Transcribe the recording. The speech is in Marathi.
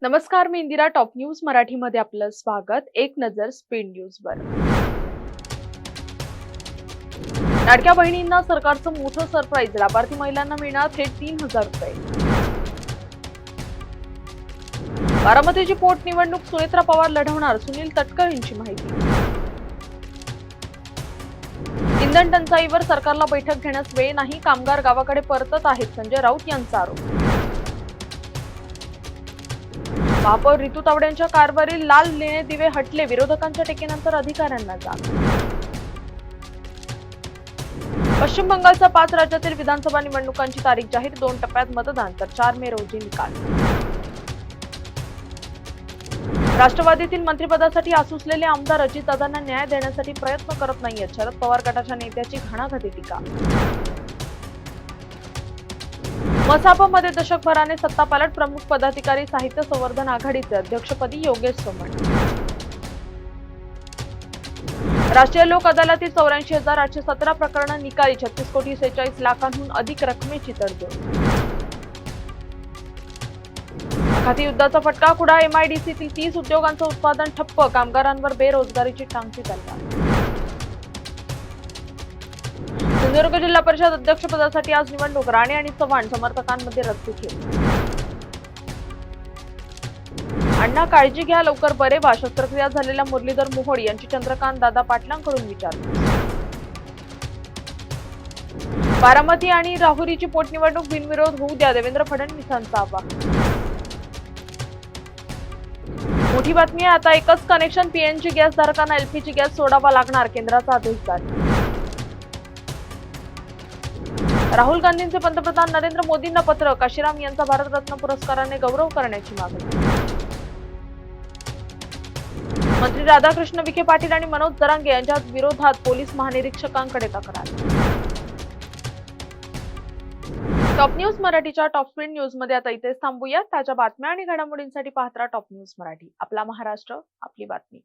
नमस्कार, मी इंदिरा. टॉप न्यूज मराठीमध्ये आपलं स्वागत. एक नजर स्पीड न्यूजवर. लाडक्या बहिणींना सरकारचं मोठं सरप्राईज. लाभार्थी महिलांना मिळणार थेट 3,000 रुपये. बारामतीची पोटनिवडणूक सुनेत्रा पवार लढवणार. सुनील तटकळ यांची माहिती. इंधन टंचाईवर सरकारला बैठक घेण्यास वेळ नाही. कामगार गावाकडे परतत आहेत. संजय राऊत यांचा आरोप. महापौर रितू तावडेंच्या कारवरील लाल लेणे दिवे हटले. विरोधकांच्या टेकीनंतर अधिकाऱ्यांना जाग. पश्चिम बंगालच्या 5 राज्यातील विधानसभा निवडणुकांची तारीख जाहीर. 2 टप्प्यात मतदान तर 4 मे रोजी निकाल. राष्ट्रवादीतील मंत्रिपदासाठी आसुसलेले आमदार अजितदादांना न्याय देण्यासाठी प्रयत्न करत नाहीयेत. शरद पवार गटाच्या नेत्याची घणाघाती टीका. मसापमध्ये दशकभराने सत्तापालट. प्रमुख पदाधिकारी साहित्य संवर्धन आघाडीचे अध्यक्षपदी योगेश सोमण. राष्ट्रीय लोक अदालतीत 84,817 प्रकरणं निकाली. 36,46,00,000 अधिक रकमेची तडजोड. आखाती युद्धाचा फटका. कुडाळ एमआयडीसीतील 30 उद्योगांचं उत्पादन ठप्प. कामगारांवर बेरोजगारीची टांगती तलवार. सिंधुदुर्ग जिल्हा परिषद अध्यक्षपदासाठी आज निवडणूक. राणे आणि चव्हाण समर्थकांमध्ये रस्सीखेच. अण्णा काळजी घ्या, लवकर बरे व्हा. शस्त्रक्रिया झालेल्या मुरलीधर मोहोळ यांची चंद्रकांत दादा पाटलांकडून विचारपूस. बारामती आणि राहुरीची पोटनिवडणूक बिनविरोध होऊ द्या. देवेंद्र फडणवीसांचा आवाहन. मोठी बातमी आहे. आता एकच कनेक्शन. पीएनजी गॅस धारकांना एलपीजी गॅस सोडावा लागणार. केंद्राचा आदेश जारी. राहुल गांधींचे पंतप्रधान नरेंद्र मोदींना पत्र. काशीराम यांचा भारतरत्न पुरस्काराने गौरव करण्याची मागणी. मंत्री राधाकृष्ण विखे पाटील आणि मनोज जरांगे यांच्या विरोधात पोलीस महानिरीक्षकांकडे तक्रार. टॉप न्यूज मराठीच्या टॉप स्पीड न्यूज मध्ये आता इथेच थांबूया. ताज्या बातम्या आणि घडामोडींसाठी पाहत राहा टॉप न्यूज मराठी. आपला महाराष्ट्र, आपली बातमी.